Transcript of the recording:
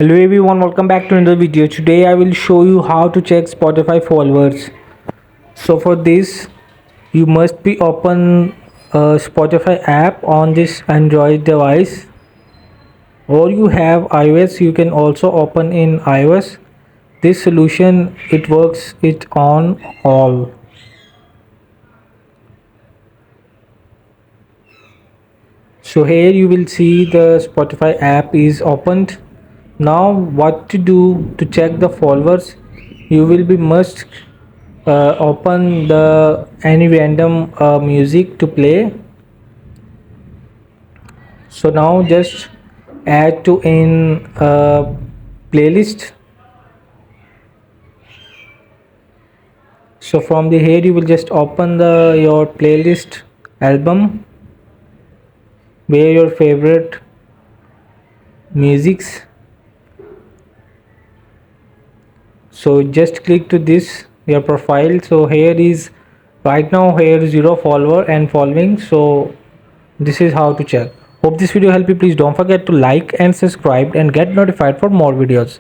Hello everyone, welcome back to another video. Today I will show you how to check Spotify followers. So for this, you must be open Spotify app on this Android device, or you have iOS. You can also open in iOS. This solution it works it on all. So here you will see the Spotify app is opened. Now what to do to check the followers? You will be must open the any random music to play. So now just add to in playlist. So from the here you will just open the your playlist album where your favorite musics. So just click to this your profile. So here is right now here 0 follower and following. So this is how to check. Hope this video helped you. Please don't forget to like and subscribe and get notified for more videos.